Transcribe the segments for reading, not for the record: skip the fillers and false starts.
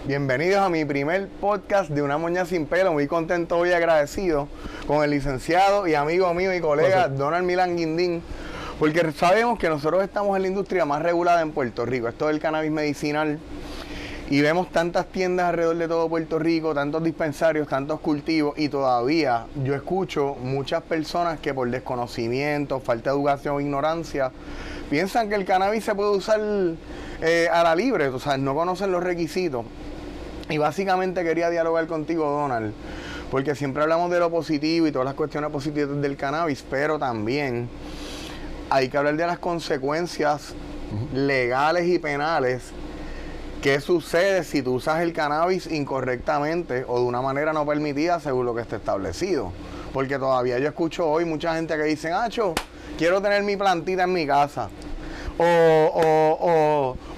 Bienvenidos a mi primer podcast de Una Moña Sin Pelo. Muy contento hoy y agradecido con el licenciado y amigo mío y colega Donald Milán Guindín, porque sabemos que nosotros estamos en la industria más regulada en Puerto Rico, esto del cannabis medicinal, y vemos tantas tiendas alrededor de todo Puerto Rico, tantos dispensarios, tantos cultivos, y todavía yo escucho muchas personas que por desconocimiento, falta de educación o ignorancia, piensan que el cannabis se puede usar a la libre, o sea, no conocen los requisitos. Y básicamente quería dialogar contigo, Donald, porque siempre hablamos de lo positivo y todas las cuestiones positivas del cannabis, pero también hay que hablar de las consecuencias legales y penales. ¿Qué sucede si tú usas el cannabis incorrectamente o de una manera no permitida según lo que esté establecido? Porque todavía yo escucho hoy mucha gente que dice, Acho, quiero tener mi plantita en mi casa.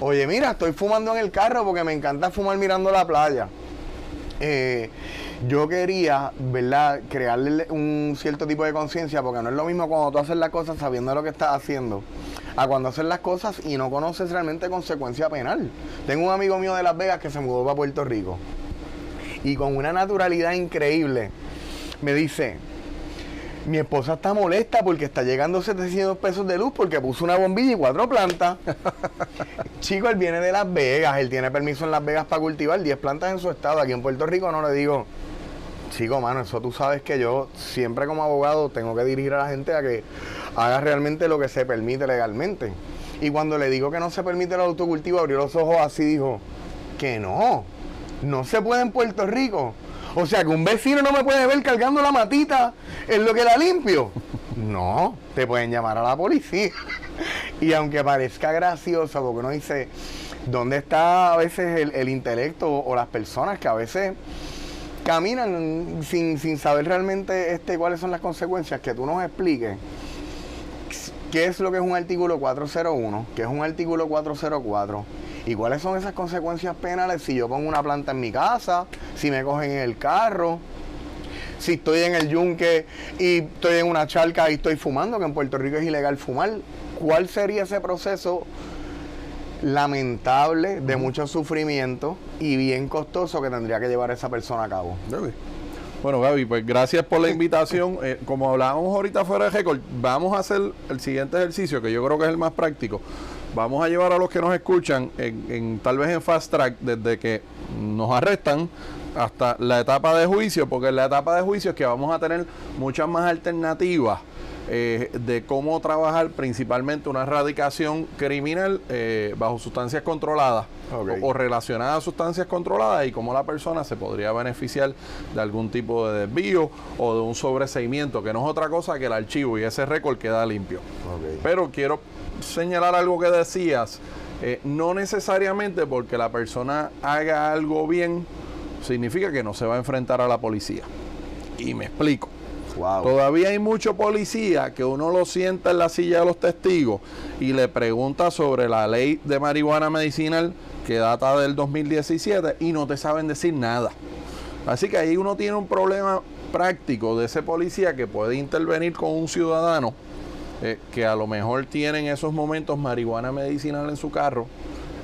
Oye, mira, estoy fumando en el carro porque me encanta fumar mirando la playa. Yo quería, ¿verdad?, crearle un cierto tipo de conciencia, porque no es lo mismo cuando tú haces las cosas sabiendo lo que estás haciendo, a cuando haces las cosas y no conoces realmente consecuencia penal. Tengo un amigo mío de Las Vegas que se mudó para Puerto Rico y con una naturalidad increíble me dice: mi esposa está molesta porque está llegando 700 pesos de luz porque puso una bombilla y 4 plantas. Chico, él viene de Las Vegas, él tiene permiso en Las Vegas para cultivar 10 plantas en su estado. Aquí en Puerto Rico no le digo, chico, mano, eso tú sabes que yo siempre como abogado tengo que dirigir a la gente a que haga realmente lo que se permite legalmente. Y cuando le digo que no se permite el autocultivo, abrió los ojos así y dijo, que no se puede en Puerto Rico. O sea, que un vecino no me puede ver cargando la matita en lo que la limpio. No, te pueden llamar a la policía. Y aunque parezca gracioso, porque uno dice, ¿dónde está a veces el intelecto o las personas que a veces caminan sin saber realmente cuáles son las consecuencias? Que tú nos expliques qué es lo que es un artículo 401, qué es un artículo 404. ¿Y cuáles son esas consecuencias penales si yo pongo una planta en mi casa, si me cogen en el carro, si estoy en el yunque y estoy en una charca y estoy fumando, que en Puerto Rico es ilegal fumar? ¿Cuál sería ese proceso lamentable, de mucho sufrimiento y bien costoso que tendría que llevar esa persona a cabo? Bueno, Gaby, pues gracias por la invitación. Como hablábamos ahorita fuera de récord, vamos a hacer el siguiente ejercicio, que yo creo que es el más práctico. Vamos a llevar a los que nos escuchan tal vez en fast track, desde que nos arrestan hasta la etapa de juicio, porque en la etapa de juicio es que vamos a tener muchas más alternativas de cómo trabajar principalmente una erradicación criminal bajo sustancias controladas, o relacionadas a sustancias controladas, y cómo la persona se podría beneficiar de algún tipo de desvío o de un sobreseimiento, que no es otra cosa que el archivo y ese récord queda limpio. Pero quiero señalar algo que decías, no necesariamente porque la persona haga algo bien significa que no se va a enfrentar a la policía. Y me explico. Todavía hay mucho policía que uno lo sienta en la silla de los testigos y le pregunta sobre la ley de marihuana medicinal que data del 2017 y no te saben decir nada. Así que ahí uno tiene un problema práctico de ese policía que puede intervenir con un ciudadano que a lo mejor tiene en esos momentos marihuana medicinal en su carro,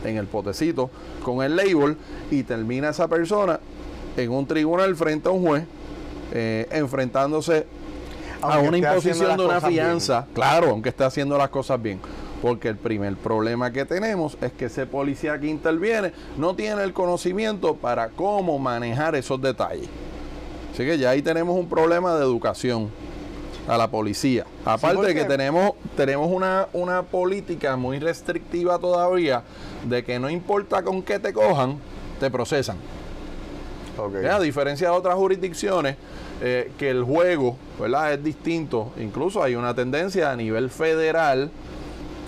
en el potecito, con el label, y termina esa persona en un tribunal frente a un juez, enfrentándose a una imposición de una fianza, claro, aunque esté haciendo las cosas bien. Porque el primer problema que tenemos es que ese policía que interviene no tiene el conocimiento para cómo manejar esos detalles. Así que ya ahí tenemos un problema de educación a la policía. Aparte de que tenemos una política muy restrictiva todavía de que no importa con qué te cojan, te procesan. A diferencia de otras jurisdicciones, que el juego, ¿verdad?, es distinto. Incluso hay una tendencia a nivel federal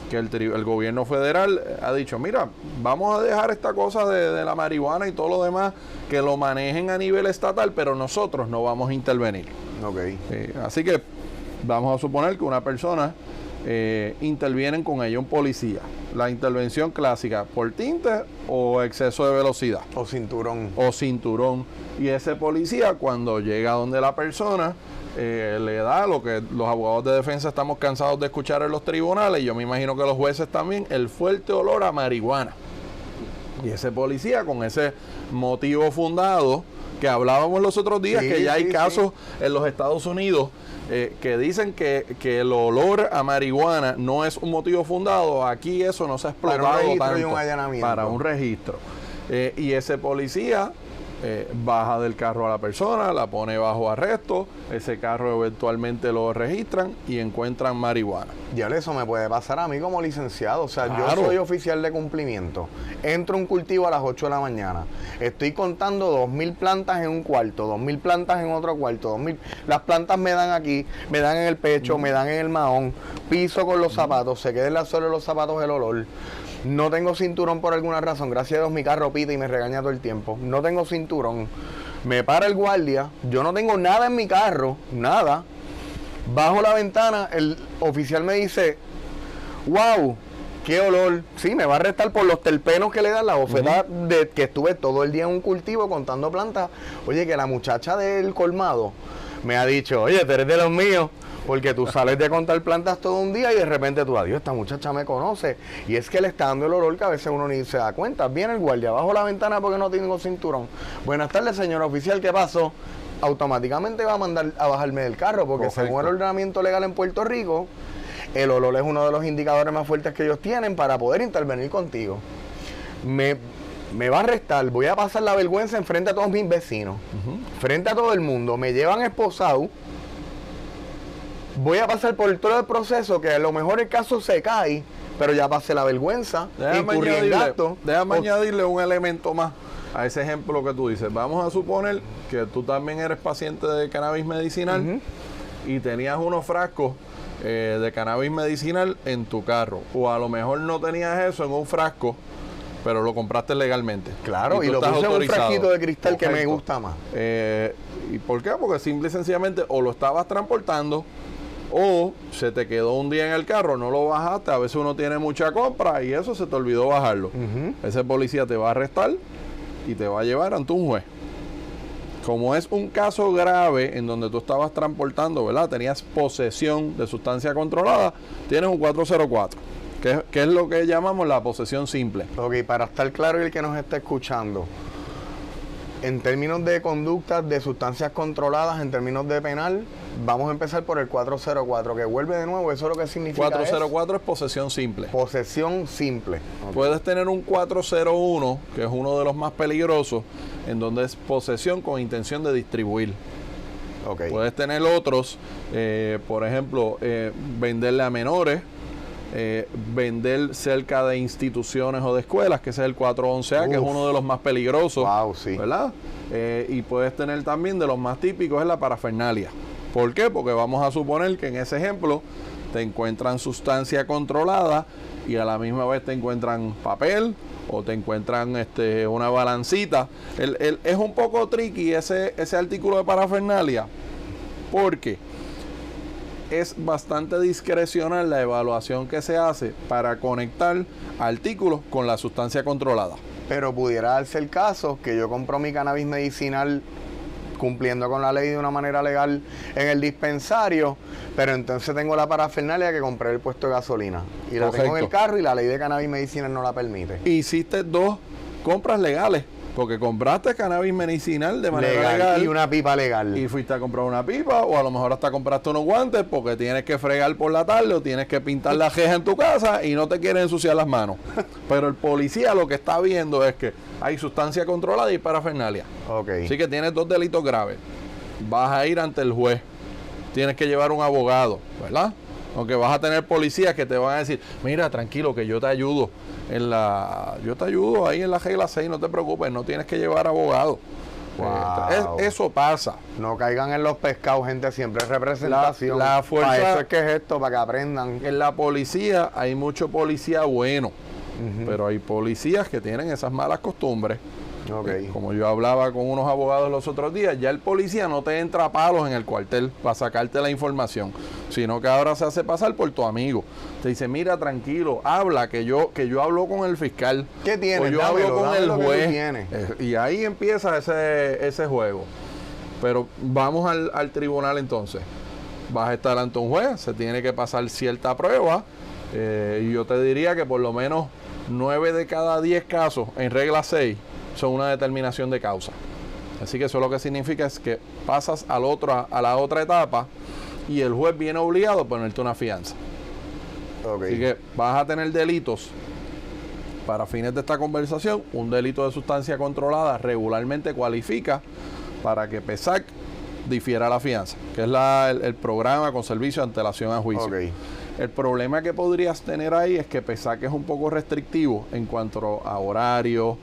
que el gobierno federal ha dicho, mira, vamos a dejar esta cosa de la marihuana y todo lo demás que lo manejen a nivel estatal, pero nosotros no vamos a intervenir. Así que vamos a suponer que una persona intervienen con ella un policía. La intervención clásica, por tinte o exceso de velocidad. O cinturón. O cinturón. Y ese policía, cuando llega donde la persona, le da lo que los abogados de defensa estamos cansados de escuchar en los tribunales, y yo me imagino que los jueces también, el fuerte olor a marihuana. Y ese policía con ese motivo fundado que hablábamos los otros días, Sí, que ya hay sí, casos en los Estados Unidos que dicen que el olor a marihuana no es un motivo fundado. Aquí eso no se ha explotado Para un registro tanto y un allanamiento. para un registro. Y ese policía baja del carro a la persona, la pone bajo arresto, ese carro eventualmente lo registran y encuentran marihuana. Ya eso me puede pasar a mí como licenciado. O sea, Claro. yo soy oficial de cumplimiento. Entro a un cultivo a las 8 de la mañana. Estoy contando 2,000 plantas en un cuarto, 2,000 plantas en otro cuarto, 2,000. Las plantas me dan aquí, me dan en el pecho, me dan en el mahón, piso con los zapatos, se queda en la suela de los zapatos el olor. No tengo cinturón por alguna razón. Gracias a Dios mi carro pita y me regaña todo el tiempo. No tengo cinturón. Me para el guardia. Yo no tengo nada en mi carro. Nada. Bajo la ventana, el oficial me dice, wow, qué olor. Sí, me va a arrestar por los terpenos que le dan la bofetada de que estuve todo el día en un cultivo contando plantas. Oye, que la muchacha del colmado me ha dicho, oye, tú eres de los míos. Porque tú sales de contar plantas todo un día y de repente tú, adiós, esta muchacha me conoce. Y es que le está dando el olor que a veces uno ni se da cuenta. Viene el guardia bajo la ventana porque no tengo cinturón. Buenas tardes, señor oficial, ¿qué pasó? Automáticamente va a mandar a bajarme del carro porque Correcto. según el ordenamiento legal en Puerto Rico, el olor es uno de los indicadores más fuertes que ellos tienen para poder intervenir contigo. Me va a arrestar, voy a pasar la vergüenza enfrente a todos mis vecinos, frente a todo el mundo. Me llevan esposado. Voy a pasar por todo el proceso que a lo mejor el caso se cae, pero ya pasé la vergüenza, incurrí en gasto. Déjame añadirle un elemento más a ese ejemplo que tú dices. Vamos a suponer que tú también eres paciente de cannabis medicinal y tenías unos frascos de cannabis medicinal en tu carro. O a lo mejor no tenías eso en un frasco, pero lo compraste legalmente. Claro, y tú lo estás puse en un autorizado. frasquito de cristal que me Correcto. gusta más. ¿Y por qué? Porque simple y sencillamente o lo estabas transportando o se te quedó un día en el carro, no lo bajaste. A veces uno tiene mucha compra y eso se te olvidó bajarlo. Ese policía te va a arrestar y te va a llevar ante un juez. Como es un caso grave en donde tú estabas transportando, ¿verdad? Tenías posesión de sustancia controlada, tienes un 404, que es lo que llamamos la posesión simple. Ok, para estar claro y el que nos está escuchando, en términos de conductas de sustancias controladas, en términos de penal, vamos a empezar por el 404, que vuelve de nuevo, eso es lo que significa 404 es posesión simple. posesión simple. Ok. Puedes tener un 401, que es uno de los más peligrosos, en donde es posesión con intención de distribuir. Ok. Puedes tener otros, por ejemplo, venderle a menores, vender cerca de instituciones o de escuelas, que ese es el 411A, que es Uf. uno de los más peligrosos. Wow, sí. ¿Verdad? Y puedes tener también de los más típicos es la parafernalia. ¿Por qué? Porque vamos a suponer que en ese ejemplo te encuentran sustancia controlada y a la misma vez te encuentran papel o te encuentran una balancita. Es un poco tricky ese artículo de parafernalia porque es bastante discrecional la evaluación que se hace para conectar artículos con la sustancia controlada. Pero pudiera darse el caso que yo compro mi cannabis medicinal cumpliendo con la ley de una manera legal en el dispensario, pero entonces tengo la parafernalia que compré en el puesto de gasolina y la tengo en el Correcto. carro y la ley de cannabis medicinal no la permite. Hiciste dos compras legales, porque compraste cannabis medicinal de manera legal, y una pipa legal. y fuiste a comprar una pipa, o a lo mejor hasta compraste unos guantes porque tienes que fregar por la tarde o tienes que pintar la reja en tu casa y no te quieres ensuciar las manos. Pero el policía lo que está viendo es que hay sustancia controlada y parafernalia. Ok. Así que tienes dos delitos graves. Vas a ir ante el juez. Tienes que llevar un abogado, ¿verdad? Aunque vas a tener policías que te van a decir, mira, tranquilo, que yo te ayudo yo te ayudo ahí en la regla 6, no te preocupes, no tienes que llevar abogado. Wow. Eso pasa. No caigan en los pescados, gente, siempre es representación. La fuerza- Para eso es que es esto, para que aprendan. En la policía hay mucho policía bueno, pero hay policías que tienen esas malas costumbres. Ok. Como yo hablaba con unos abogados los otros días, ya el policía no te entra a palos en el cuartel para sacarte la información, sino que ahora se hace pasar por tu amigo. Te dice, mira, tranquilo, habla, que yo hablo con el fiscal. ¿Qué tienes? O yo Dámelo, hablo con dame el lo que tú juez. tienes. Y ahí empieza ese juego. Pero vamos al tribunal entonces. Vas a estar ante un juez, se tiene que pasar cierta prueba. Y yo te diría que por lo menos 9 de cada 10 casos en regla 6 son una determinación de causa. Así que eso lo que significa es que pasas a la otra etapa y el juez viene obligado a ponerte una fianza. Okay. Así que vas a tener delitos. Para fines de esta conversación, un delito de sustancia controlada regularmente cualifica para que PESAC difiera la fianza, que es el programa con servicio de antelación a juicio. Okay. El problema que podrías tener ahí es que PESAC es un poco restrictivo en cuanto a horarios,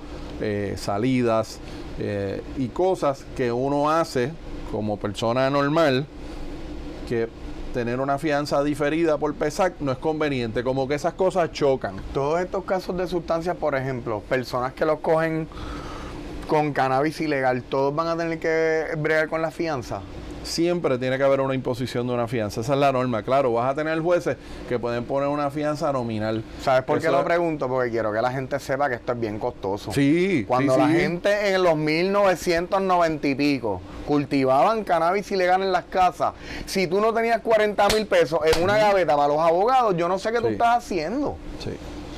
salidas y cosas que uno hace como persona normal, que tener una fianza diferida por PESAC no es conveniente, como que esas cosas chocan. Todos estos casos de sustancias, por ejemplo, personas que los cogen con cannabis ilegal, ¿todos van a tener que bregar con la fianza? Siempre tiene que haber una imposición de una fianza, esa es la norma. Claro, vas a tener jueces que pueden poner una fianza nominal. ¿Sabes por qué lo pregunto? Porque quiero que la gente sepa que esto es bien costoso. Sí. Cuando la gente en los 1990 y pico cultivaban cannabis ilegal en las casas, si tú no tenías 40,000 pesos en una gaveta para los abogados, yo no sé qué tú estás haciendo. Sí.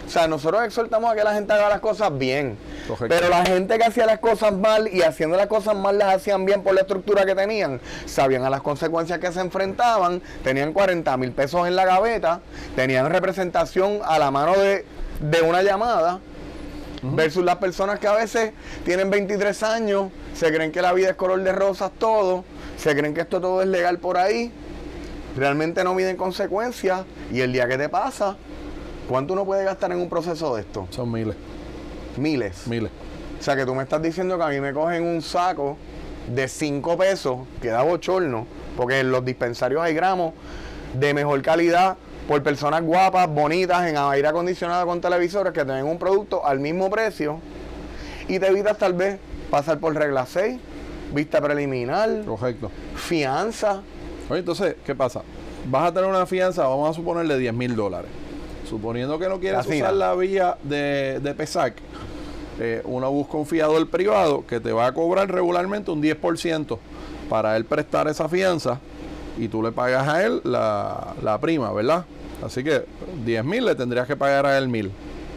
O sea, nosotros exhortamos a que la gente haga las cosas bien. Correcto. Pero la gente que hacía las cosas mal y haciendo las cosas mal las hacían bien por la estructura que tenían, sabían a las consecuencias que se enfrentaban, tenían 40,000 pesos en la gaveta, tenían representación a la mano de una llamada, versus las personas que a veces tienen 23 años, se creen que la vida es color de rosas todo, se creen que esto todo es legal por ahí, realmente no miden consecuencias y el día que te pasa, ¿cuánto uno puede gastar en un proceso de esto? Son miles. Miles. Miles. O sea, que tú me estás diciendo que a mí me cogen un saco de 5 pesos, que da bochorno, porque en los dispensarios hay gramos de mejor calidad por personas guapas, bonitas, en aire acondicionado con televisores que te den un producto al mismo precio y te evitas tal vez pasar por regla 6, vista preliminar, Correcto. fianza. Oye, entonces, ¿qué pasa? Vas a tener una fianza, vamos a suponerle $10,000. Suponiendo que no quieres usar la vía de PESAC, uno busca un fiador privado que te va a cobrar regularmente un 10% para él prestar esa fianza y tú le pagas a él la prima, ¿verdad? Así que 10,000 le tendrías que pagar a él 1,000.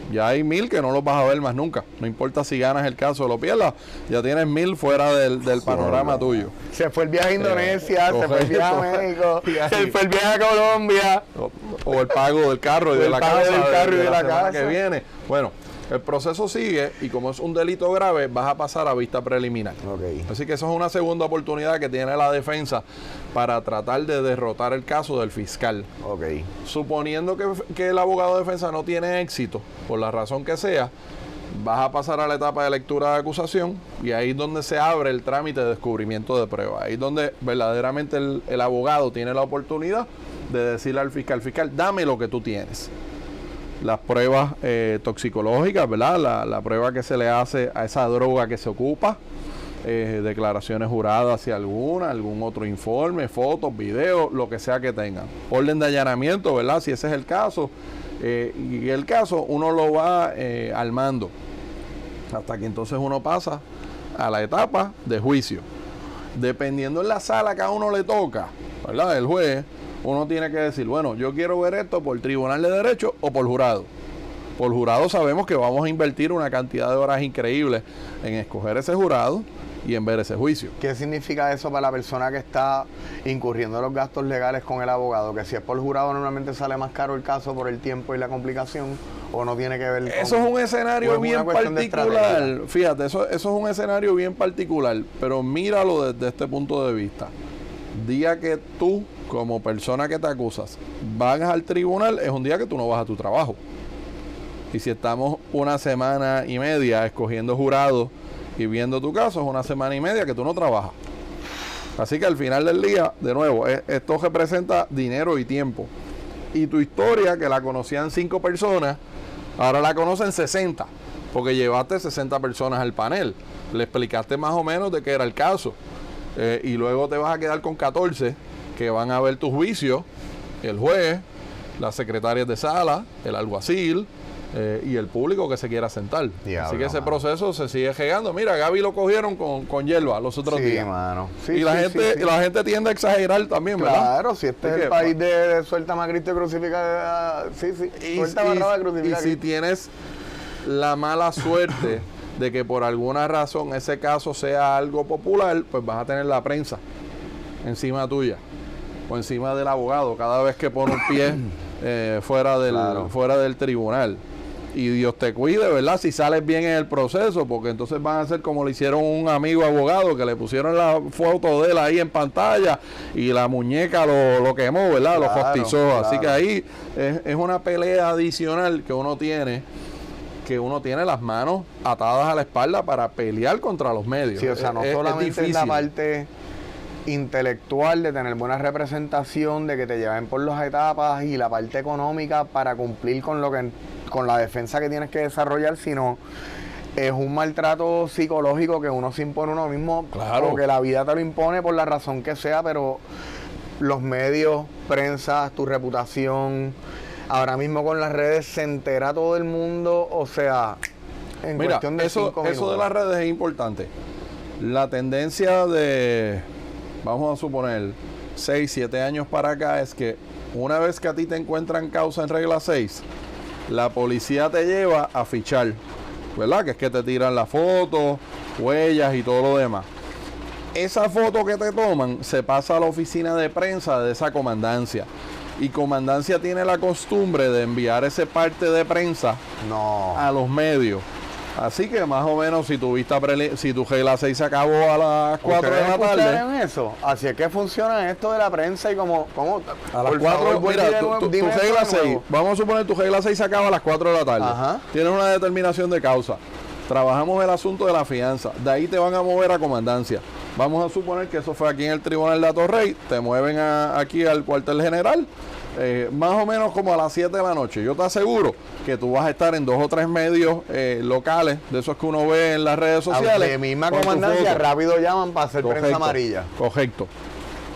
Ya hay 1,000 que no los vas a ver más nunca. No importa si ganas el caso o lo pierdas, ya tienes 1,000 fuera del panorama tuyo. Se fue el viaje a Indonesia, se fue el viaje a México, se fue el viaje a Colombia. O el pago del carro y de la casa. Del carro y de la semana casa que viene. Bueno, el proceso sigue y como es un delito grave, vas a pasar a vista preliminar. Okay. Así que eso es una segunda oportunidad que tiene la defensa para tratar de derrotar el caso del fiscal. Okay. Suponiendo que el abogado de defensa no tiene éxito, por la razón que sea, vas a pasar a la etapa de lectura de acusación y ahí es donde se abre el trámite de descubrimiento de pruebas. Ahí es donde verdaderamente el abogado tiene la oportunidad de decirle al fiscal, dame lo que tú tienes. Las pruebas toxicológicas, ¿verdad? La prueba que se le hace a esa droga que se ocupa, declaraciones juradas si algún otro informe, fotos, videos, lo que sea que tengan. Orden de allanamiento, ¿verdad? Si ese es el caso. Y el caso uno lo va armando hasta que entonces uno pasa a la etapa de juicio. Dependiendo en la sala que a uno le toca, ¿verdad? El juez, uno tiene que decir, bueno, yo quiero ver esto por tribunal de derecho o por jurado. Por jurado sabemos que vamos a invertir una cantidad de horas increíbles en escoger ese jurado y en ver ese juicio. ¿Qué significa eso para la persona que está incurriendo en los gastos legales con el abogado? Que si es por jurado normalmente sale más caro el caso por el tiempo y la complicación, o no tiene que ver con... Eso es un escenario bien particular. Fíjate, eso es un escenario bien particular, pero míralo desde este punto de vista. Día que tú, como persona que te acusas, vas al tribunal, es un día que tú no vas a tu trabajo. Y si estamos una semana y media escogiendo jurados y viendo tu caso, es una semana y media que tú no trabajas. Así que al final del día, de nuevo, esto representa dinero y tiempo. Y tu historia, que la conocían 5 personas, ahora la conocen 60, porque llevaste 60 personas al panel. Le explicaste más o menos de qué era el caso. Y luego te vas a quedar con 14 que van a ver tu juicio, el juez, las secretarias de sala, el alguacil, y el público que se quiera sentar. Diablo, así que ese proceso se sigue llegando. Mira, a Gaby lo cogieron con hierba los otros días. Mano. Sí, y la gente tiende a exagerar también, ¿verdad? Claro, si este es el país de suelta más Cristo crucificado, suelta más Raba crucificada. Y si tienes la mala suerte de que por alguna razón ese caso sea algo popular, pues vas a tener la prensa encima tuya o encima del abogado cada vez que pone un pie fuera del tribunal. Y Dios te cuide, ¿verdad? Si sales bien en el proceso, porque entonces van a ser como le hicieron a un amigo abogado, que le pusieron la foto de él ahí en pantalla y la muñeca lo quemó, ¿verdad? Lo hostizó. Así que ahí es una pelea adicional que uno tiene las manos atadas a la espalda para pelear contra los medios. Sí, o sea, no solamente es la parte intelectual de tener buena representación, de que te lleven por las etapas, y la parte económica para cumplir con la defensa que tienes que desarrollar, sino es un maltrato psicológico que uno se impone uno mismo, claro, porque la vida te lo impone por la razón que sea, pero los medios, prensa, tu reputación, ahora mismo con las redes se entera todo el mundo, o sea, en cuestión de 5 minutos. Eso de las redes es importante. La tendencia de, vamos a suponer, 6, 7 años para acá es que una vez que a ti te encuentran causa en regla 6, la policía te lleva a fichar, ¿verdad? Que es que te tiran la foto, huellas y todo lo demás. Esa foto que te toman se pasa a la oficina de prensa de esa comandancia. Y comandancia tiene la costumbre de enviar ese parte de prensa a los medios. Así que más o menos si tu regla 6 se acabó a las 4 de la tarde. Eso? Así es que funciona esto de la prensa y como a las 4, mira, tu regla 6, vamos a suponer tu regla 6 se acaba a las 4 de la tarde. Ajá. Tienes una determinación de causa. Trabajamos el asunto de la fianza. De ahí te van a mover a comandancia. Vamos a suponer que eso fue aquí en el Tribunal de Atorrey. Te mueven aquí al cuartel general. Más o menos como a las 7 de la noche. Yo te aseguro que tú vas a estar en 2 o 3 medios locales, de esos que uno ve en las redes sociales. De misma comandancia, rápido llaman para hacer prensa amarilla. Correcto.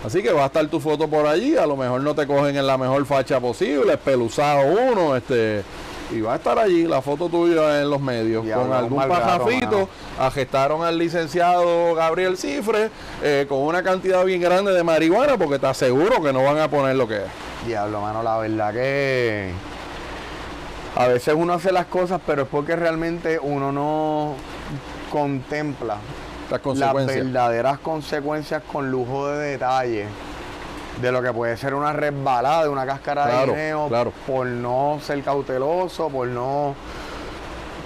Así que va a estar tu foto por allí, a lo mejor no te cogen en la mejor facha posible, espeluzado uno, y va a estar allí la foto tuya en los medios, con algún pajafito. Agestaron al licenciado Gabriel Cifre con una cantidad bien grande de marihuana, porque te aseguro que no van a poner lo que es. Diablo, mano, la verdad que a veces uno hace las cosas, pero es porque realmente uno no contempla las verdaderas consecuencias con lujo de detalle de lo que puede ser una resbalada de una cáscara de guineo, por no ser cauteloso, por no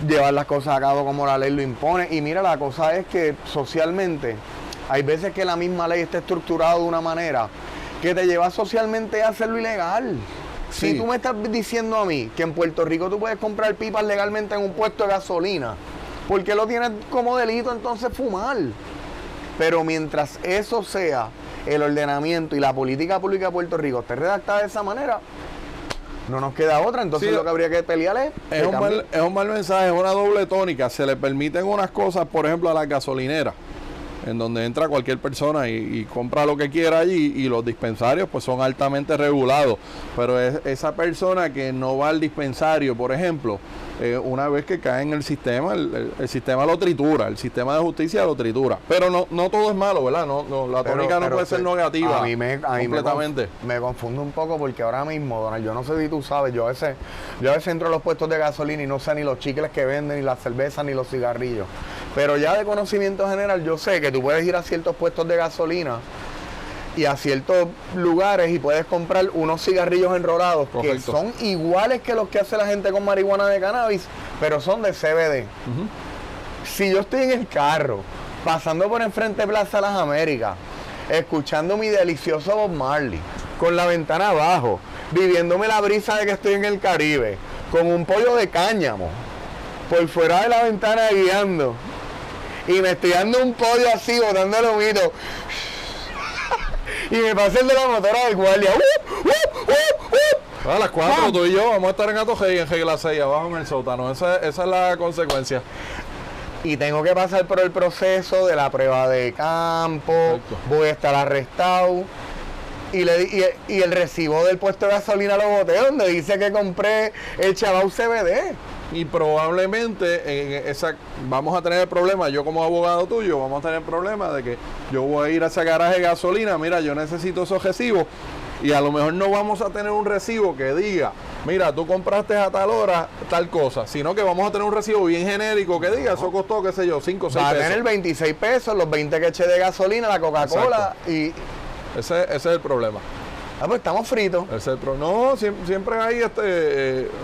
llevar las cosas a cabo como la ley lo impone. Y mira, la cosa es que socialmente hay veces que la misma ley está estructurada de una manera que te lleva socialmente a hacerlo ilegal. Sí. Si tú me estás diciendo a mí que en Puerto Rico tú puedes comprar pipas legalmente en un puesto de gasolina, ¿por qué lo tienes como delito entonces fumar? Pero mientras eso sea el ordenamiento y la política pública de Puerto Rico esté redactada de esa manera, no nos queda otra. Entonces lo que habría que pelear es un mal mensaje, es una doble tónica. Se le permiten unas cosas, por ejemplo, a las gasolineras, en donde entra cualquier persona y compra lo que quiera allí, y los dispensarios pues son altamente regulados, pero es esa persona que no va al dispensario, por ejemplo, una vez que cae en el sistema, el sistema lo tritura, el sistema de justicia lo tritura, pero no todo es malo, ¿verdad? La tónica no puede ser negativa. A mí completamente. Me confundo un poco, porque ahora mismo, Donald, yo no sé si tú sabes, yo a veces entro a los puestos de gasolina y no sé ni los chicles que venden, ni las cervezas, ni los cigarrillos. Pero ya de conocimiento general, yo sé que tú puedes ir a ciertos puestos de gasolina y a ciertos lugares y puedes comprar unos cigarrillos enrolados. Correcto. Que son iguales que los que hace la gente con marihuana de cannabis, pero son de CBD. Si yo estoy en el carro, pasando por enfrente de Plaza Las Américas, escuchando mi delicioso Bob Marley, con la ventana abajo, viviéndome la brisa de que estoy en el Caribe, con un pollo de cáñamo por fuera de la ventana guiando, y me estoy dando un pollo así, botando el humito, y me pasa el de la motora del guardia. A las 4 tú y yo vamos a estar en Atorrey, en regla 6, abajo en el sótano. Esa es la consecuencia. Y tengo que pasar por el proceso de la prueba de campo. Perfecto. Voy a estar arrestado. Y el recibo del puesto de gasolina lo boté, donde dice que compré el Chabau CBD. Y probablemente vamos a tener el problema, yo como abogado tuyo, vamos a tener el problema de que yo voy a ir a ese garaje de gasolina, mira, yo necesito esos recibos, Y a lo mejor no vamos a tener un recibo que diga, mira, tú compraste a tal hora tal cosa, sino que vamos a tener un recibo bien genérico que diga, eso costó, qué sé yo, 5 o 6 pesos. Va a tener 26 pesos, los 20 que eché de gasolina, la Coca-Cola y... Ese es el problema. Ah, pues estamos fritos. No, siempre hay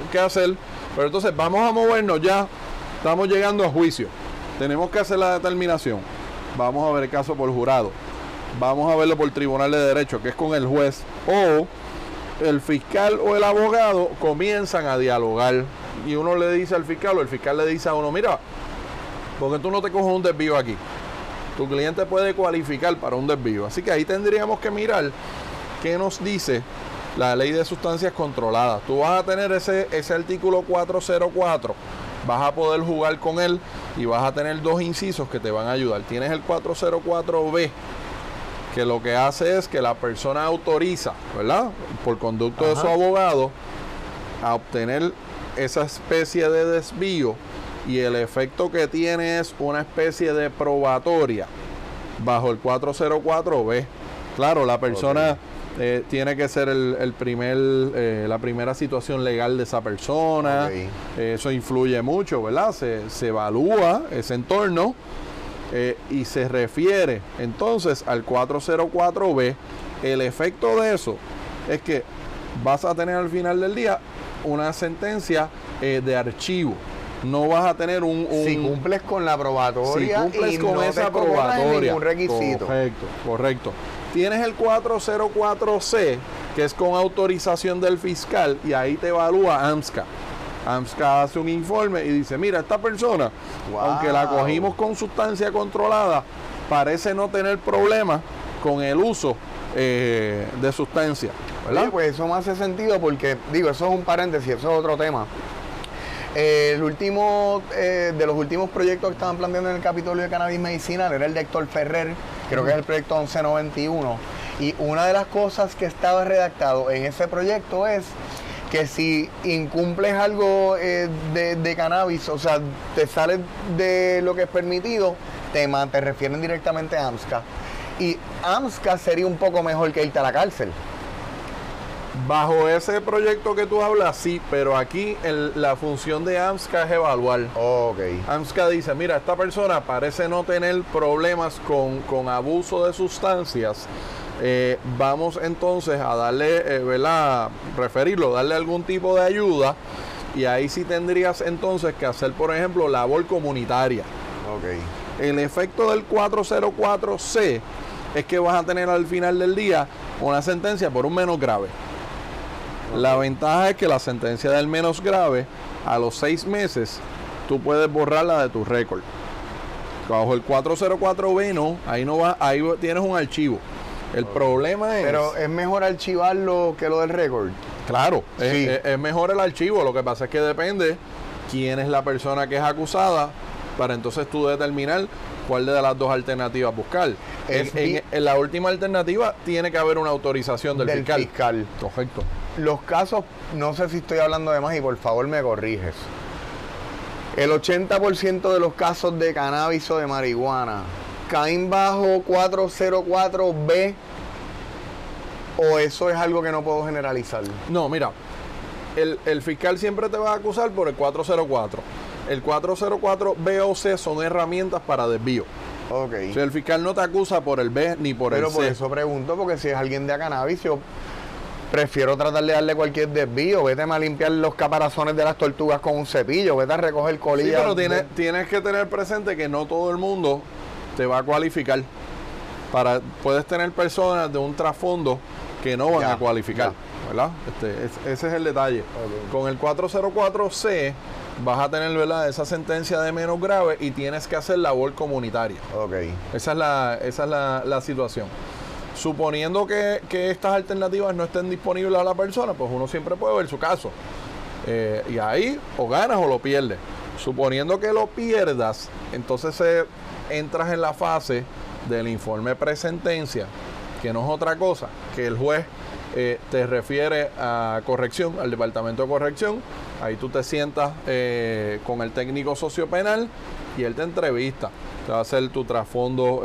que hacer. Pero entonces vamos a movernos ya. Estamos llegando a juicio. Tenemos que hacer la determinación. Vamos a ver el caso por jurado. Vamos a verlo por tribunal de derecho, que es con el juez. O el fiscal o el abogado comienzan a dialogar. Y uno le dice al fiscal o el fiscal le dice a uno, mira, ¿por qué tú no te coges un desvío aquí? Tu cliente puede cualificar para un desvío. Así que ahí tendríamos que mirar qué nos dice la ley de sustancias controladas. Tú vas a tener ese artículo 404, vas a poder jugar con él y vas a tener 2 incisos que te van a ayudar. Tienes el 404B, que lo que hace es que la persona autoriza, ¿verdad?, por conducto de su abogado, a obtener esa especie de desvío, y el efecto que tiene es una especie de probatoria bajo el 404B. Claro, la persona tiene que ser la primera situación legal de esa persona. Eso influye mucho, ¿verdad? Se evalúa ese entorno y se refiere entonces al 404B. El efecto de eso es que vas a tener al final del día una sentencia de archivo. No vas a tener si cumples con la probatoria, si cumples y con no esa te cobran probatoria, ningún requisito. Correcto. Tienes el 404C, que es con autorización del fiscal, y ahí te evalúa AMSCA. AMSCA hace un informe y dice, mira, esta persona, aunque la cogimos con sustancia controlada, parece no tener problemas con el uso de sustancia, ¿verdad? Sí, pues eso me hace sentido porque, digo, eso es un paréntesis, eso es otro tema. De los últimos proyectos que estaban planteando en el Capitolio de Cannabis Medicinal era el de Héctor Ferrer, creo que es el proyecto 1191, y una de las cosas que estaba redactado en ese proyecto es que si incumples algo de cannabis, o sea, te sales de lo que es permitido, te refieren directamente a AMSCA, y AMSCA sería un poco mejor que irte a la cárcel. Bajo ese proyecto que tú hablas, sí, pero aquí la función de AMSCA es evaluar. AMSCA dice, mira, esta persona parece no tener problemas con abuso de sustancias. Vamos entonces a darle, ¿verdad?, referirlo, darle algún tipo de ayuda, y ahí sí tendrías entonces que hacer, por ejemplo, labor comunitaria. El efecto del 404C es que vas a tener al final del día una sentencia por un menos grave. La ventaja es que la sentencia del menos grave, a los 6 meses, tú puedes borrarla de tu récord. Bajo el 404B no, ahí tienes un archivo. El problema es... Pero es mejor archivarlo que lo del récord. Claro, sí. es mejor el archivo. Lo que pasa es que depende quién es la persona que es acusada, para entonces tú determinar cuál de las 2 alternativas buscar. En la última alternativa tiene que haber una autorización del fiscal. Correcto. Los casos, no sé si estoy hablando de más y por favor me corriges. El 80% de los casos de cannabis o de marihuana caen bajo 404B, o eso es algo que no puedo generalizar. No, mira, el fiscal siempre te va a acusar por el 404. El 404B o C son herramientas para desvío. O sea, el fiscal no te acusa por el B ni por el C. Pero por eso pregunto, porque si es alguien de cannabis, yo prefiero tratar de darle cualquier desvío. Vete a limpiar los caparazones de las tortugas con un cepillo, vete a recoger colillas. Sí, pero tienes que tener presente que no todo el mundo te va a cualificar. Puedes tener personas de un trasfondo que no van a cualificar, ¿verdad? Ese es el detalle. Con el 404C vas a tener, ¿verdad?, esa sentencia de menos grave y tienes que hacer labor comunitaria. Esa es la situación. Suponiendo que estas alternativas no estén disponibles a la persona, pues uno siempre puede ver su caso. Y ahí o ganas o lo pierdes. Suponiendo que lo pierdas, entonces entras en la fase del informe presentencia, que no es otra cosa que el juez te refiere a corrección, al departamento de corrección. Ahí tú te sientas con el técnico sociopenal y él te entrevista. Te va a hacer tu trasfondo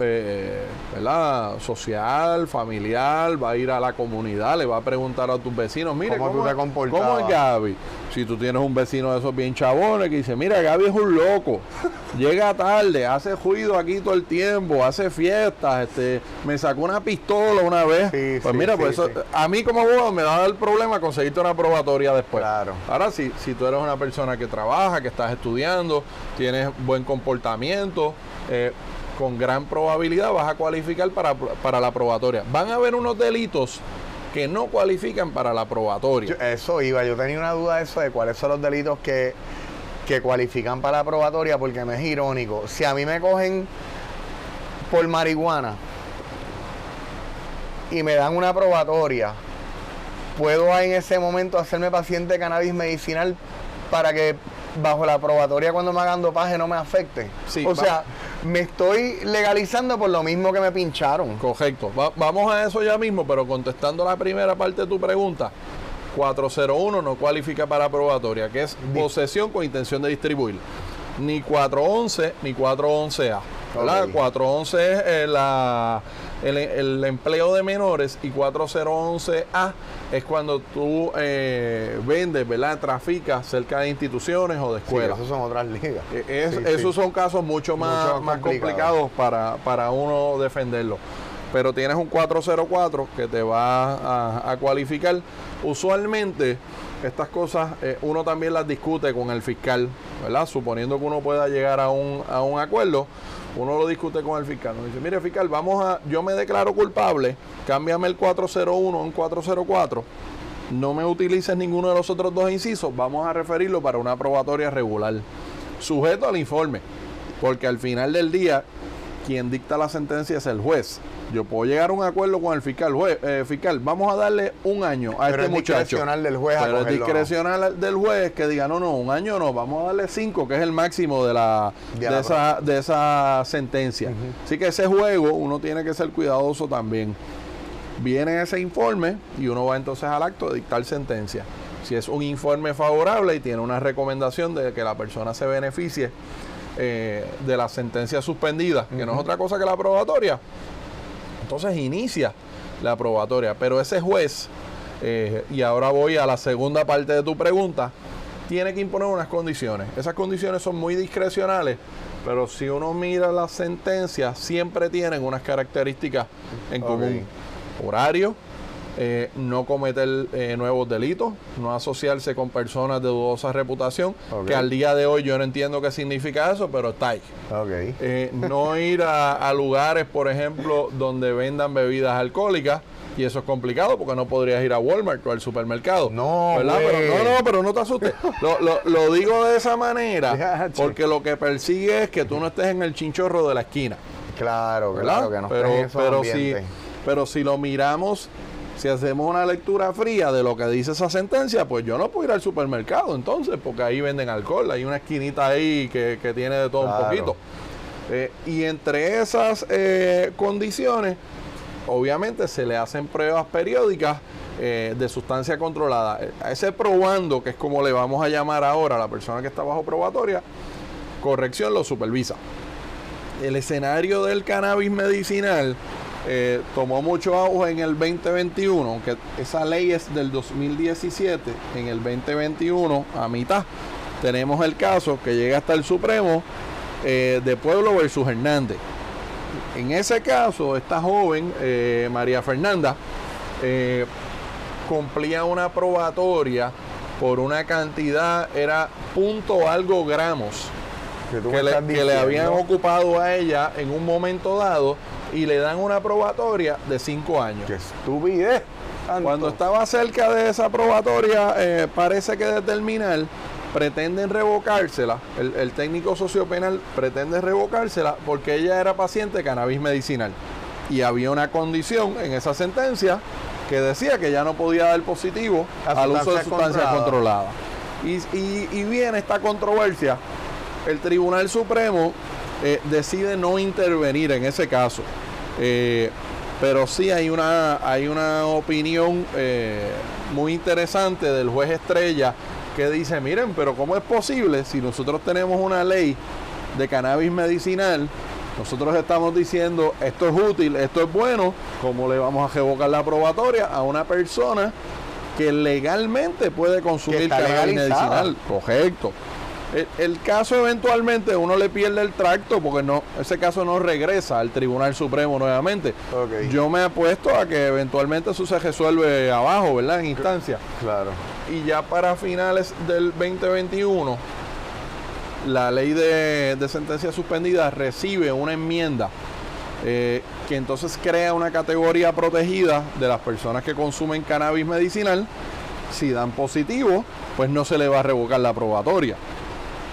¿verdad? Social, familiar, va a ir a la comunidad, le va a preguntar a tus vecinos, mire, ¿Cómo tú te comportabas? ¿cómo es Gaby? Si tú tienes un vecino de esos bien chabones que dice, mira, Gaby es un loco, llega tarde, hace ruido aquí todo el tiempo, hace fiestas, me sacó una pistola una vez, Sí, pues sí, mira, sí, pues eso, sí. a mí como abogado me da el problema conseguirte una probatoria después. Claro. Ahora sí, si tú eres una persona que trabaja, que estás estudiando, tienes buen comportamiento, con gran probabilidad vas a cualificar para la probatoria. Van a haber unos delitos que no cualifican para la probatoria. Yo tenía una duda de eso, de cuáles son los delitos que cualifican para la probatoria, porque me es irónico. Si a mí me cogen por marihuana y me dan una probatoria, ¿puedo en ese momento hacerme paciente de cannabis medicinal para que bajo la probatoria cuando me hagan dopaje no me afecte? Sí, o sea, me estoy legalizando por lo mismo que me pincharon. Correcto. Vamos a eso ya mismo, pero contestando la primera parte de tu pregunta, 401 no cualifica para probatoria, que es posesión con intención de distribuir. Ni 411 ni 411A. ¿Verdad? Okay. 411 es el empleo de menores y 4011A es cuando tú vendes, ¿verdad? Traficas cerca de instituciones o de Sí, escuelas. esos son otras ligas. Esos son casos mucho más complicados para uno defenderlo. Pero tienes un 404 que te va a cualificar. Usualmente estas cosas uno también las discute con el fiscal, ¿verdad? Suponiendo que uno pueda llegar a un acuerdo, uno lo discute con el fiscal. Uno dice, mire fiscal, yo me declaro culpable, cámbiame el 401 en 404, no me utilices ninguno de los otros dos incisos, vamos a referirlo para una probatoria regular, sujeto al informe, porque al final del día, quien dicta la sentencia es el juez. Yo puedo llegar a un acuerdo con el fiscal, fiscal, vamos a darle un año a Pero este es muchacho. discrecional del juez. Pero es discrecional del juez que diga, no, un año no, vamos a darle 5, que es el máximo de esa sentencia. Así que ese juego uno tiene que ser cuidadoso también. Viene ese informe y uno va entonces al acto de dictar sentencia. Si es un informe favorable y tiene una recomendación de que la persona se beneficie de la sentencia suspendida, que no es otra cosa que la probatoria, entonces inicia la probatoria. Pero ese juez, y ahora voy a la segunda parte de tu pregunta, tiene que imponer unas condiciones. Esas condiciones son muy discrecionales, pero si uno mira las sentencias, siempre tienen unas características en común. Horario, no cometer nuevos delitos, no asociarse con personas de dudosa reputación, que al día de hoy yo no entiendo qué significa eso, pero está ahí. No ir a lugares, por ejemplo, donde vendan bebidas alcohólicas, y eso es complicado porque no podrías ir a Walmart o al supermercado. No, ¿verdad? Pero no te asustes. Lo digo de esa manera porque lo que persigue es que tú no estés en el chinchorro de la esquina. Claro, ¿verdad? que no estés en esos ambientes. Pero si lo miramos, si hacemos una lectura fría de lo que dice esa sentencia, pues yo no puedo ir al supermercado entonces, porque ahí venden alcohol, hay una esquinita ahí que tiene de todo un poquito. Y entre esas condiciones, obviamente se le hacen pruebas periódicas de sustancia controlada. A ese probando, que es como le vamos a llamar ahora a la persona que está bajo probatoria, corrección lo supervisa. El escenario del cannabis medicinal tomó mucho auge en el 2021, aunque esa ley es del 2017. En el 2021, a mitad, tenemos el caso que llega hasta el Supremo de Pueblo versus Hernández. En ese caso, esta joven, María Fernanda, cumplía una probatoria por una cantidad, era punto algo gramos, que le habían ocupado a ella en un momento dado, y le dan una probatoria de 5 años. ¡Qué estupidez! Cuando estaba cerca de esa probatoria, parece que de terminar, pretenden revocársela, el técnico sociopenal pretende revocársela porque ella era paciente de cannabis medicinal. Y había una condición en esa sentencia que decía que ya no podía dar positivo al uso de sustancias controladas. Y viene esta controversia. El Tribunal Supremo decide no intervenir en ese caso. Pero sí hay una opinión muy interesante del juez Estrella que dice, miren, pero ¿cómo es posible si nosotros tenemos una ley de cannabis medicinal, nosotros estamos diciendo esto es útil, esto es bueno, ¿cómo le vamos a revocar la probatoria a una persona que legalmente puede consumir cannabis medicinal? Correcto. El caso eventualmente uno le pierde el tracto porque no, ese caso no regresa al Tribunal Supremo nuevamente. Okay. Yo me apuesto a que eventualmente eso se resuelve abajo, ¿verdad? En instancia. Claro. Y ya para finales del 2021, la ley de sentencia suspendida recibe una enmienda que entonces crea una categoría protegida de las personas que consumen cannabis medicinal. Si dan positivo, pues no se le va a revocar la probatoria.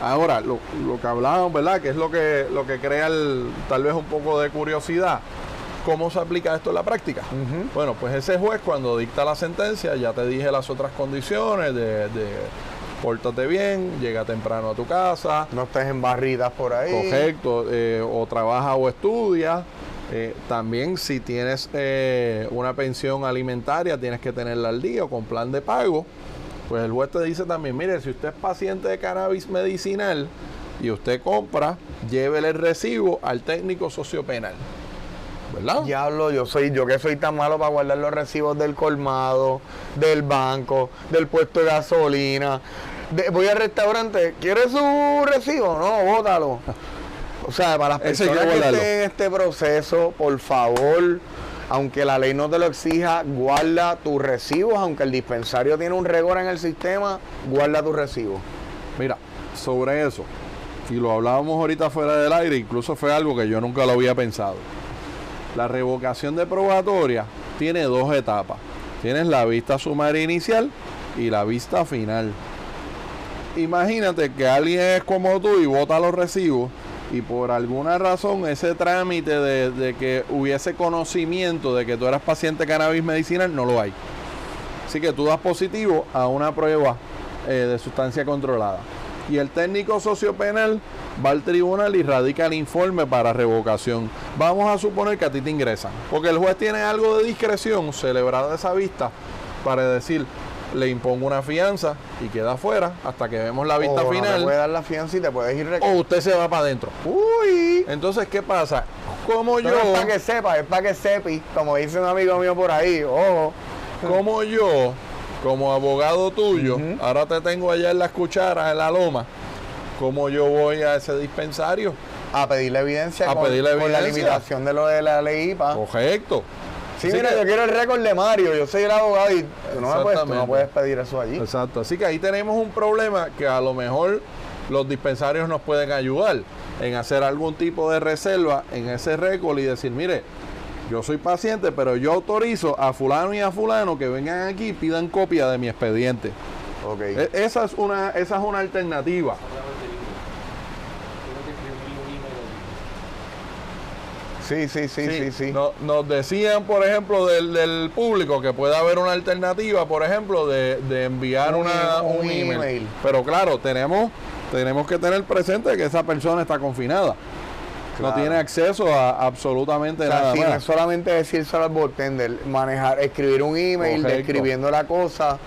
Ahora, lo que hablábamos, ¿verdad? Que es lo que crea tal vez un poco de curiosidad. ¿Cómo se aplica esto en la práctica? Bueno, pues ese juez cuando dicta la sentencia, ya te dije las otras condiciones de pórtate bien, llega temprano a tu casa. No estés en barritas por ahí. Correcto, o trabaja o estudia. También si tienes una pensión alimentaria, tienes que tenerla al día o con plan de pago. Pues el juez te dice también, mire, si usted es paciente de cannabis medicinal y usted compra, llévele el recibo al técnico sociopenal. ¿Verdad? Diablo, yo que soy tan malo para guardar los recibos del colmado, del banco, del puesto de gasolina. Voy al restaurante, ¿quiere su recibo? No, bótalo. O sea, para las personas que estén en este proceso, por favor, aunque la ley no te lo exija, guarda tus recibos, aunque el dispensario tiene un récord en el sistema, guarda tus recibos. Mira, sobre eso, y lo hablábamos ahorita fuera del aire, incluso fue algo que yo nunca lo había pensado. La revocación de probatoria tiene dos etapas. Tienes la vista sumaria inicial y la vista final. Imagínate que alguien es como tú y bota los recibos y por alguna razón ese trámite de que hubiese conocimiento de que tú eras paciente de cannabis medicinal no lo hay. Así que tú das positivo a una prueba de sustancia controlada. Y el técnico sociopenal va al tribunal y radica el informe para revocación. Vamos a suponer que a ti te ingresan, porque el juez tiene algo de discreción celebrada esa vista para decir, le impongo una fianza y queda afuera hasta que vemos la vista final. No te puede dar la fianza y te puedes ir. O usted se va para adentro. Uy. Entonces, ¿qué pasa? Como yo... es para que sepa, es para que sepi, como dice un amigo mío por ahí, ojo. Como yo, como abogado tuyo, ahora te tengo allá en las cucharas, en la loma, ¿cómo yo voy a ese dispensario? A pedir la evidencia, con la limitación de lo de la ley IPA. Correcto. Sí, así mira, yo quiero el récord de Mario, yo soy el abogado y tú no puedes pedir eso allí. Exacto, así que ahí tenemos un problema que a lo mejor los dispensarios nos pueden ayudar en hacer algún tipo de reserva en ese récord y decir, mire, yo soy paciente, pero yo autorizo a fulano y a fulano que vengan aquí y pidan copia de mi expediente. Okay. Esa es una alternativa. Sí. Nos decían, por ejemplo, del público que puede haber una alternativa, por ejemplo, de enviar un email. Pero claro, tenemos que tener presente que esa persona está confinada. Claro. No tiene acceso a absolutamente nada más. No es solamente decírselo al bartender, escribir un email describiendo la cosa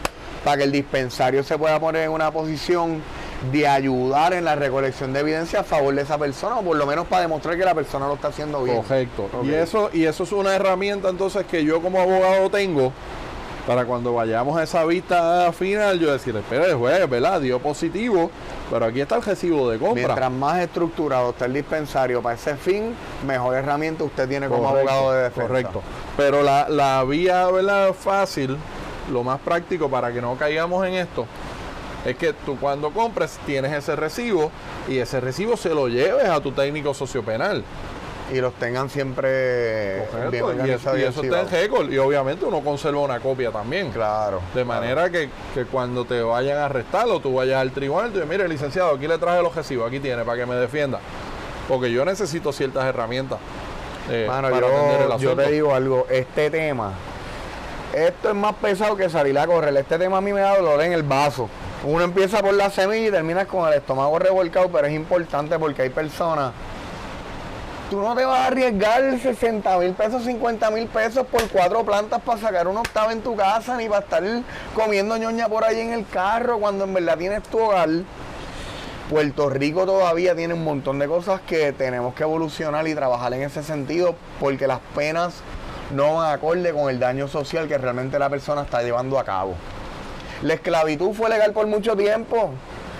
para que el dispensario se pueda poner en una posición de ayudar en la recolección de evidencia a favor de esa persona, o por lo menos para demostrar que la persona lo está haciendo bien. Correcto. Y eso es una herramienta entonces que yo como abogado tengo para cuando vayamos a esa vista final, yo decir, espera, el juez, ¿verdad? Dio positivo, pero aquí está el recibo de compra. Mientras más estructurado está el dispensario para ese fin, mejor herramienta usted tiene como abogado de defensa. Correcto. Pero la vía, ¿verdad? Fácil, lo más práctico para que no caigamos en esto, es que tú cuando compres tienes ese recibo y ese recibo se lo lleves a tu técnico sociopenal. Y los tengan siempre bien organizados. Y eso está en récord. Y obviamente uno conserva una copia también. Claro. De manera que cuando te vayan a arrestar o tú vayas al tribunal, tú dices, mire, licenciado, aquí le traje los recibos, aquí tiene, para que me defienda. Porque yo necesito ciertas herramientas para atender el asunto. Yo te digo algo, este tema, esto es más pesado que salir a correr. Este tema a mí me da dolor en el vaso. Uno empieza por la semilla y terminas con el estómago revolcado, pero es importante porque hay personas. Tú no te vas a arriesgar 60 mil pesos, 50 mil pesos por 4 plantas para sacar un octavo en tu casa, ni para estar comiendo ñoña por ahí en el carro, cuando en verdad tienes tu hogar. Puerto Rico todavía tiene un montón de cosas que tenemos que evolucionar y trabajar en ese sentido, porque las penas no van acorde con el daño social que realmente la persona está llevando a cabo. La esclavitud fue legal por mucho tiempo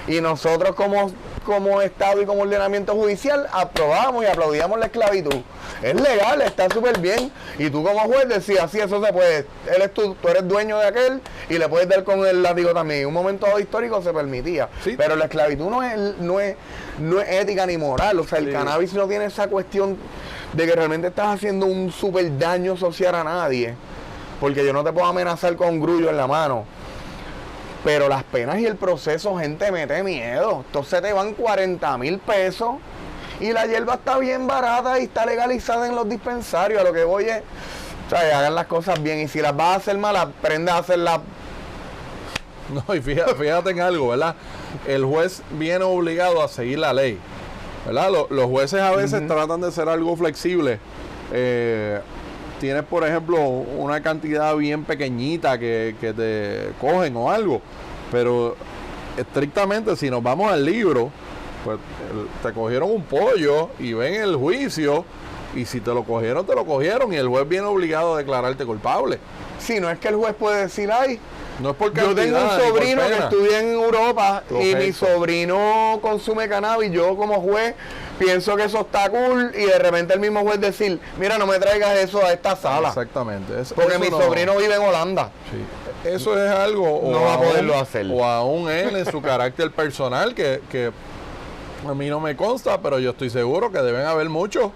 y nosotros como Estado y como ordenamiento judicial aprobamos y aplaudíamos la esclavitud. Es legal, está súper bien. Y tú como juez decías, sí, eso se puede. Tú eres dueño de aquel y le puedes dar con el látigo también. En un momento histórico se permitía. Sí. Pero la esclavitud no es ética ni moral. O sea, el cannabis no tiene esa cuestión de que realmente estás haciendo un súper daño social a nadie. Porque yo no te puedo amenazar con un grullo en la mano. Pero las penas y el proceso, gente, mete miedo. Entonces te van 40,000 pesos y la hierba está bien barata y está legalizada en los dispensarios. A lo que voy es, o sea, hagan las cosas bien. Y si las vas a hacer mal, aprenda a hacerlas. No, y fíjate en algo, ¿verdad? El juez viene obligado a seguir la ley, ¿verdad? Los jueces a veces tratan de ser algo flexible. Tienes, por ejemplo, una cantidad bien pequeñita que te cogen o algo, pero estrictamente si nos vamos al libro, pues te cogieron un pollo y ven el juicio y si te lo cogieron y el juez viene obligado a declararte culpable. Sí, no es que el juez puede decir, ay, no es porque yo tengo un sobrino que estudia en Europa. Correcto. Y mi sobrino consume cannabis, yo como juez pienso que eso está cool y de repente el mismo juez decir, mira, no me traigas eso a esta sala. Exactamente. Porque eso mi sobrino vive en Holanda. Sí. Eso es algo, no va a poderlo hacer. O aún él en su carácter personal, que a mí no me consta, pero yo estoy seguro que deben haber muchos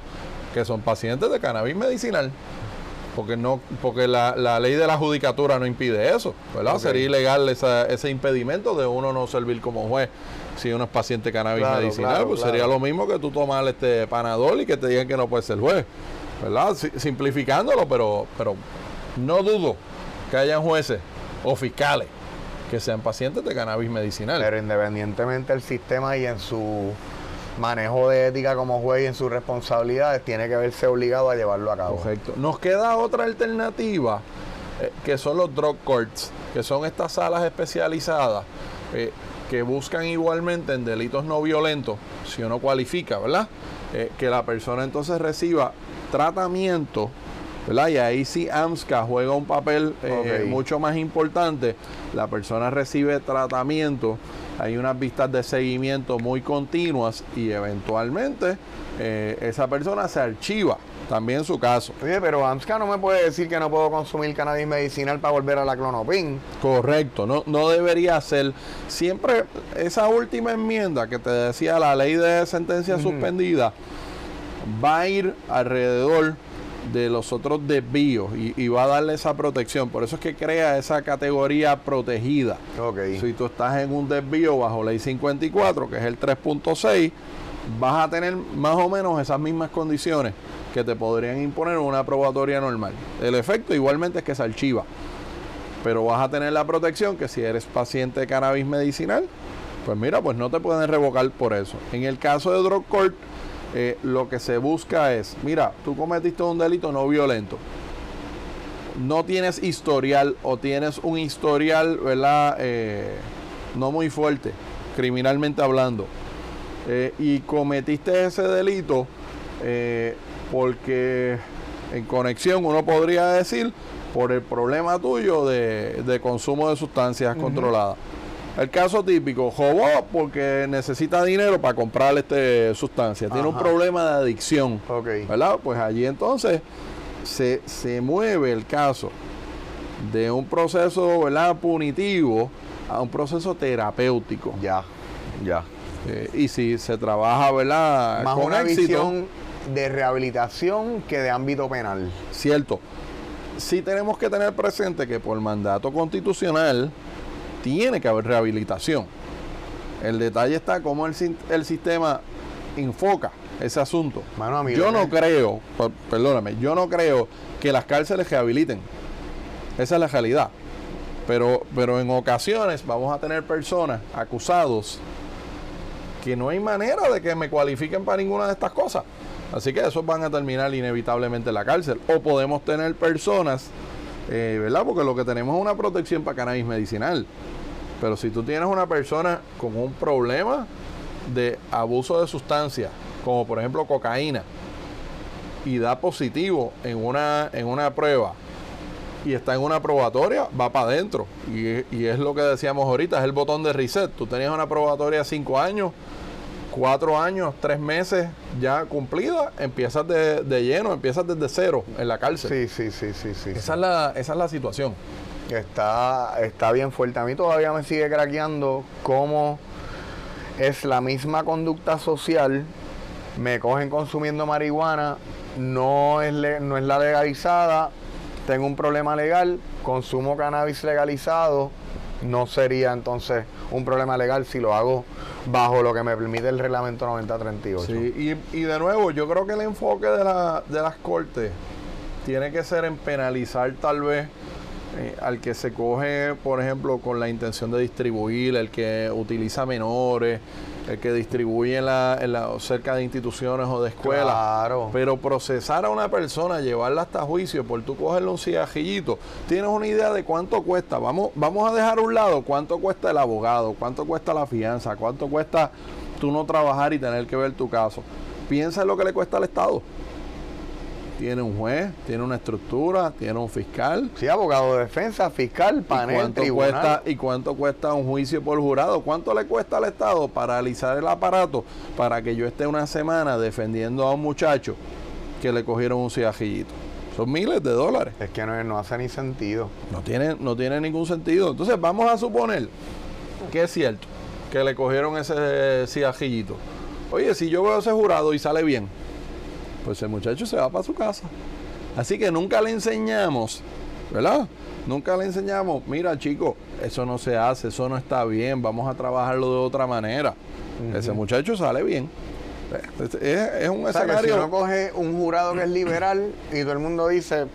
que son pacientes de cannabis medicinal. Porque la ley de la judicatura no impide eso, ¿verdad? Okay. Sería ilegal ese impedimento de uno no servir como juez si uno es paciente de cannabis medicinal, pues sería lo mismo que tú tomar Panadol y que te digan que no puedes ser juez, ¿verdad? Simplificándolo, pero no dudo que hayan jueces o fiscales que sean pacientes de cannabis medicinal. Pero independientemente del sistema y en su manejo de ética como juez y en sus responsabilidades, tiene que verse obligado a llevarlo a cabo. Correcto. Nos queda otra alternativa, que son los drug courts, que son estas salas especializadas que buscan igualmente en delitos no violentos, si uno cualifica, ¿verdad? Que la persona entonces reciba tratamiento, ¿verdad? Y ahí sí AMSCA juega un papel mucho más importante. La persona recibe tratamiento, hay unas vistas de seguimiento muy continuas y eventualmente esa persona se archiva también su caso. Oye, pero AMSCA no me puede decir que no puedo consumir cannabis medicinal para volver a la Klonopin. Correcto, no debería ser. Siempre esa última enmienda que te decía, la ley de sentencia suspendida, va a ir alrededor de los otros desvíos y va a darle esa protección. Por eso es que crea esa categoría protegida. Si tú estás en un desvío bajo ley 54, que es el 3.6, vas a tener más o menos esas mismas condiciones que te podrían imponer una probatoria normal. El efecto igualmente es que se archiva, pero vas a tener la protección que si eres paciente de cannabis medicinal, pues mira, pues no te pueden revocar por eso. En el caso de drug court, lo que se busca es, mira, tú cometiste un delito no violento, no tienes historial o tienes un historial, ¿verdad? No muy fuerte, criminalmente hablando, y cometiste ese delito porque en conexión, uno podría decir, por el problema tuyo de consumo de sustancias controladas. El caso típico, robó porque necesita dinero para comprar sustancia. Tiene un problema de adicción, ¿verdad? Pues allí entonces se mueve el caso de un proceso, ¿verdad?, punitivo a un proceso terapéutico. Ya. Y si se trabaja, ¿verdad?, más con una éxito, visión de rehabilitación que de ámbito penal. Cierto. Sí tenemos que tener presente que por mandato constitucional tiene que haber rehabilitación. El detalle está cómo el sistema enfoca ese asunto. Yo no creo que las cárceles rehabiliten. Esa es la realidad. Pero en ocasiones vamos a tener personas acusados que no hay manera de que me cualifiquen para ninguna de estas cosas. Así que esos van a terminar inevitablemente en la cárcel. O podemos tener personas, ¿verdad? Porque lo que tenemos es una protección para cannabis medicinal. Pero si tú tienes una persona con un problema de abuso de sustancias, como por ejemplo cocaína, y da positivo en una prueba y está en una probatoria, va para adentro. Y es lo que decíamos ahorita, es el botón de reset. Tú tenías una probatoria 5 años, 4 años, 3 meses ya cumplida, empiezas de lleno, empiezas desde cero en la cárcel. Sí. Esa es la situación. Está bien fuerte. A mí todavía me sigue craqueando cómo es la misma conducta social. Me cogen consumiendo marihuana, no es la legalizada, tengo un problema legal, consumo cannabis legalizado, no sería entonces un problema legal si lo hago bajo lo que me permite el reglamento 9038. Sí, y de nuevo, yo creo que el enfoque de las cortes tiene que ser en penalizar tal vez al que se coge, por ejemplo, con la intención de distribuir, el que utiliza menores, el que distribuye cerca de instituciones o de escuelas. Claro. Pero procesar a una persona, llevarla hasta juicio por tú cogerle un cigajillito, ¿tienes una idea de cuánto cuesta? Vamos a dejar a un lado cuánto cuesta el abogado, cuánto cuesta la fianza, cuánto cuesta tú no trabajar y tener que ver tu caso. Piensa en lo que le cuesta al Estado. Tiene un juez, tiene una estructura, tiene un fiscal. Sí, abogado de defensa, fiscal, panel, tribunal. ¿Y cuánto cuesta un juicio por jurado? ¿Cuánto le cuesta al Estado paralizar el aparato para que yo esté una semana defendiendo a un muchacho que le cogieron un cigajillito? Son miles de dólares. Es que no hace ni sentido. No tiene ningún sentido. Entonces vamos a suponer que es cierto que le cogieron ese cigajillito. Oye, si yo veo ese jurado y sale bien, pues el muchacho se va para su casa. Así que nunca le enseñamos, ¿verdad? Nunca le enseñamos, mira chico, eso no se hace, eso no está bien, vamos a trabajarlo de otra manera. Ese muchacho sale bien. Es un escenario. Si uno coge un jurado que es liberal y todo el mundo dice,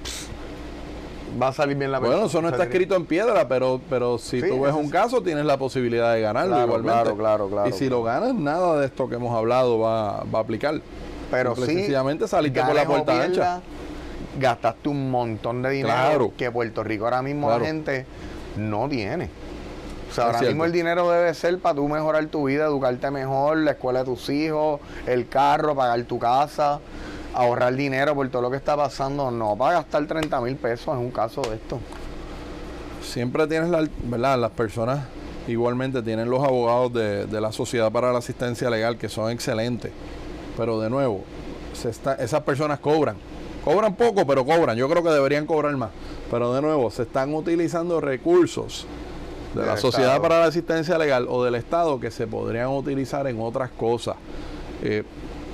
va a salir bien la persona. Bueno, eso no está escrito en piedra, pero si tú ves un caso, tienes la posibilidad de ganarlo igualmente. Claro. Y si lo ganas, nada de esto que hemos hablado va a aplicar. Pero sí, sencillamente saliste por la puerta ancha. Gastaste un montón de dinero que Puerto Rico ahora mismo la gente no tiene. O sea, ahora mismo el dinero debe ser para tú mejorar tu vida, educarte mejor, la escuela de tus hijos, el carro, pagar tu casa, ahorrar dinero por todo lo que está pasando, no para gastar 30,000 pesos en un caso de esto. Siempre tienes, ¿verdad? Las personas igualmente tienen los abogados de la Sociedad para la Asistencia Legal que son excelentes. Pero de nuevo, esas personas cobran poco, pero cobran. Yo creo que deberían cobrar más. Pero de nuevo, se están utilizando recursos de la Sociedad para la Asistencia Legal o del Estado que se podrían utilizar en otras cosas.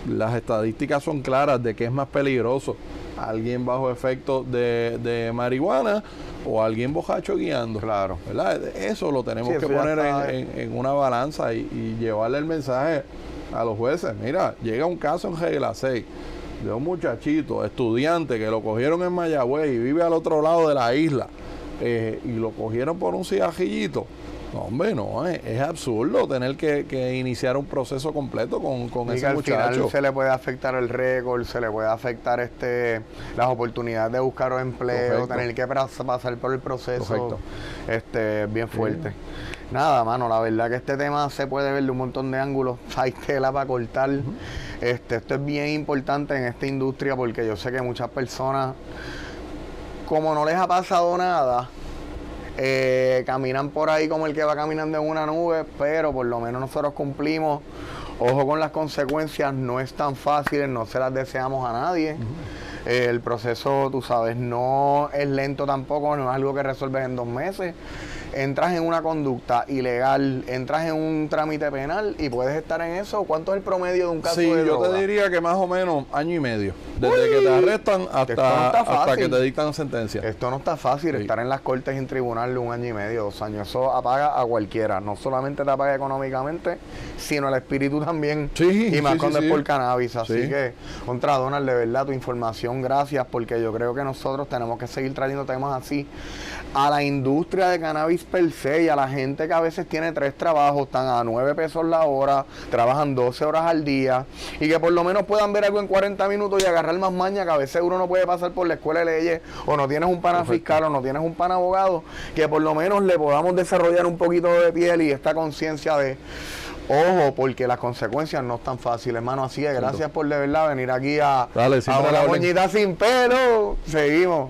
Las estadísticas son claras de que es más peligroso alguien bajo efecto de marihuana o alguien bojacho guiando. Claro. ¿Verdad? Eso lo tenemos que poner en una balanza y llevarle el mensaje a los jueces. Mira, llega un caso en regla 6 de un muchachito, estudiante, que lo cogieron en Mayagüez y vive al otro lado de la isla, y lo cogieron por un cigajillito. No, hombre, no, es absurdo tener que iniciar un proceso completo con ese muchacho. Al final se le puede afectar el récord, se le puede afectar las oportunidades de buscar un empleo, tener que pasar por el proceso. Bien fuerte. Sí. Nada, mano, la verdad que este tema se puede ver de un montón de ángulos. Hay tela para cortar. Esto es bien importante en esta industria porque yo sé que muchas personas, como no les ha pasado nada, caminan por ahí como el que va caminando en una nube, pero por lo menos nosotros cumplimos. Ojo con las consecuencias, no es tan fácil, no se las deseamos a nadie. El proceso, tú sabes, no es lento tampoco, no es algo que resuelves en 2 meses. Entras en una conducta ilegal, entras en un trámite penal y puedes estar en eso. ¿Cuánto es el promedio de un caso de droga? Yo te diría que más o menos 1 año y medio. Desde que te arrestan hasta que te dictan sentencia. Esto no está fácil, estar en las cortes y en tribunal de 1 año y medio, 2 años. Eso apaga a cualquiera. No solamente te apaga económicamente, sino el espíritu también. Y más cuando es por cannabis. Así que, contra Donald, de verdad, tu información, gracias, porque yo creo que nosotros tenemos que seguir trayendo temas así a la industria de cannabis per se y a la gente que a veces tiene 3 trabajos, están a 9 pesos la hora, trabajan 12 horas al día y que por lo menos puedan ver algo en 40 minutos y agarrar más maña, que a veces uno no puede pasar por la escuela de leyes o no tienes un pana fiscal o no tienes un pana abogado, que por lo menos le podamos desarrollar un poquito de piel y esta conciencia de Ojo, porque las consecuencias no están fáciles, hermano. Así que gracias por de verdad venir aquí a Dale, siempre a la una orden. moñita sin pelo. Seguimos.